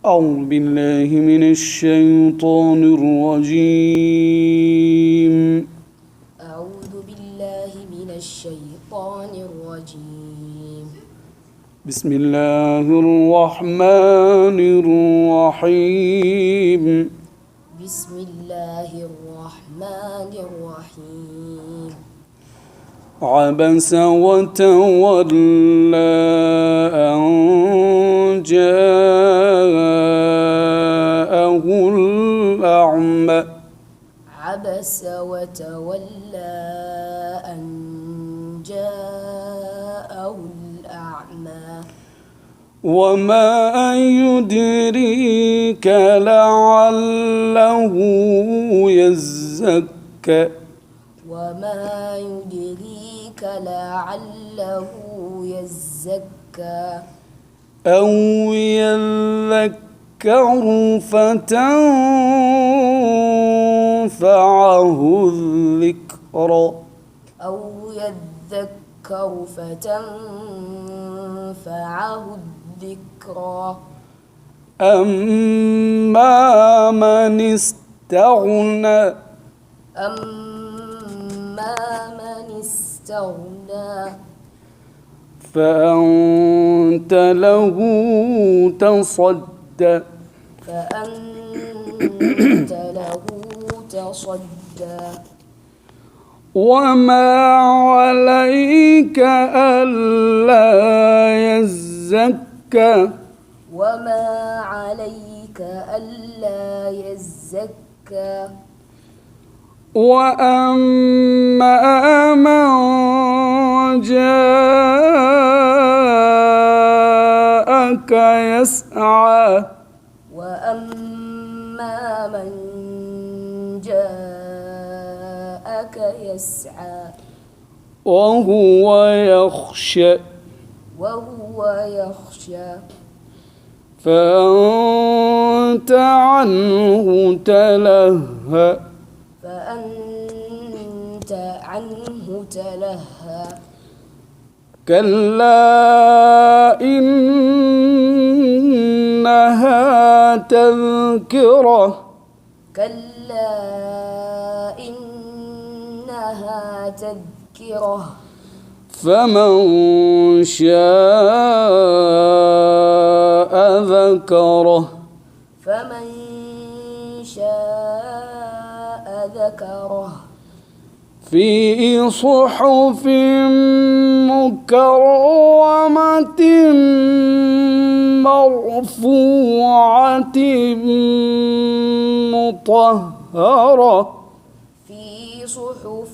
أعوذ بالله من الشيطان الرجيم. أعوذ بالله من الشيطان الرجيم. بسم الله الرحمن الرحيم. بسم الله الرحمن الرحيم. عبس وتولى أن جاءه الأعمى. عبس وتولى أن جاءه الأعمى. وما يدريك لعله يزكى. وما يدريك لعله يزكى أو يذكر فتنفعه الذكرى. أو يذكر فتنفعه الذكرى. أما من استغنى. أما من استغنى فأنت له تصدى. فأنت له تصدى. وما عليك ألا يزكى. وما عليك ألا يزكى. وأما من جاءك يسعى. وأما من جاءك يسعى وهو يخشى. وهو يخشى. فأنت عنه تلهى. فأنت عنه تلهى. كلا إنها تذكرة. كلا إنها تذكرة. فمن شاء ذكره. فمن شاء ذكره. في صحف مكرمة مرفوعة مطهرة. في صحف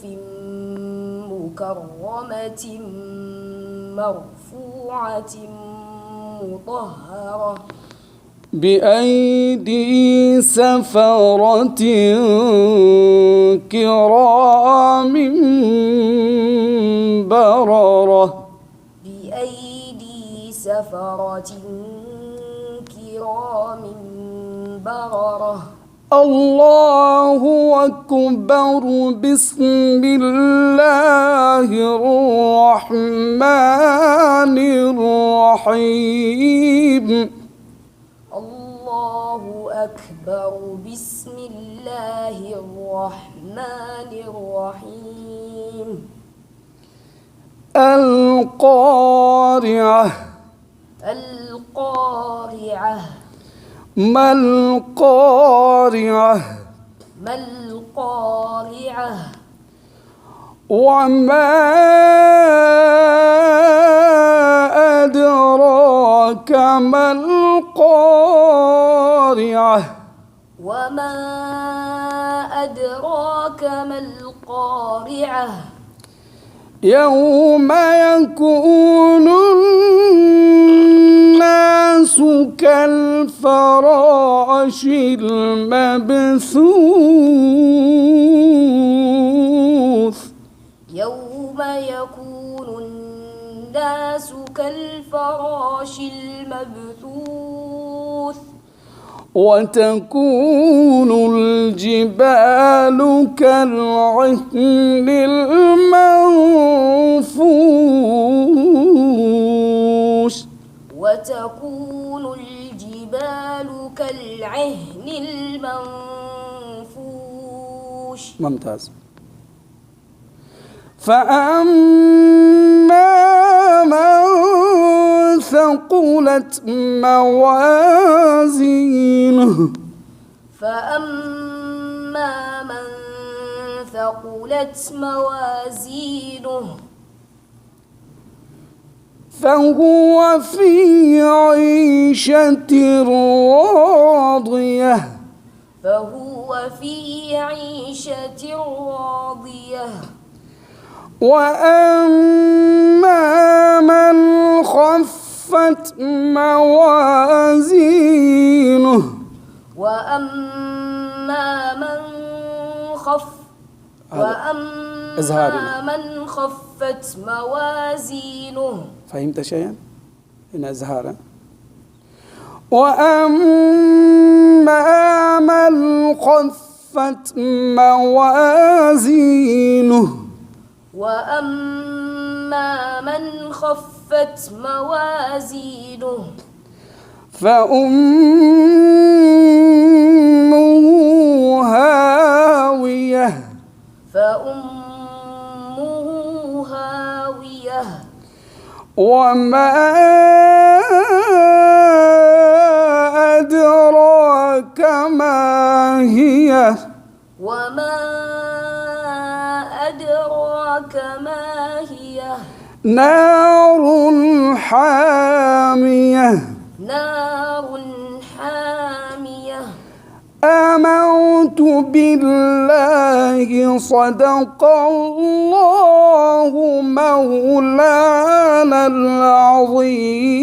مكرمة مرفوعة مطهرة. بأيدي سفرة كرام بررة. بأيدي سفرة كرام بررة. الله أكبر. بسم الله الرحمن الرحيم. الله أكبر. بسم الله الرحمن الرحيم. القارعة. القارعة. ما القارعة. ما القارعة. وما أدراك ما القارعة. وما أدراك ما القارعة. يوم يكون الناس كالفراش المبثوث. يوم يكون الناس كالفراش المبثوث. وتكون الجبال كالعهن المنفوش. وتكون الجبال كالعهن المنفوش. ممتاز. فأما من ثقلت موازينه فأما من ثقلت موازينه فهو في عيشة راضية فهو في عيشة راضية. وأما من خفت موازينه وأما من خفت موازينه. فهمت شيئا؟ هنا إزهارا. وأما من خفت موازينه وأما من خفت موازينه فأمه هاوية وما أدراك ما هي نار حامية آمنت بالله صدق الله مولانا العظيم.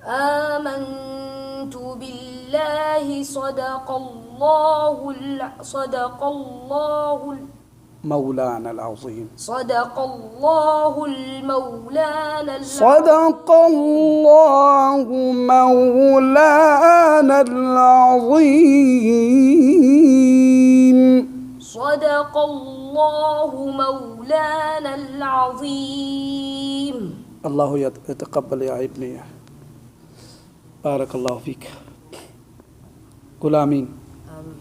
آمنت بالله صدق الله مولانا العظيم. صدق الله المولانا صدق الله مولانا العظيم. صدق الله مولانا العظيم. الله يتقبل يا ابني. بارك الله فيك. قل آمين. آمين.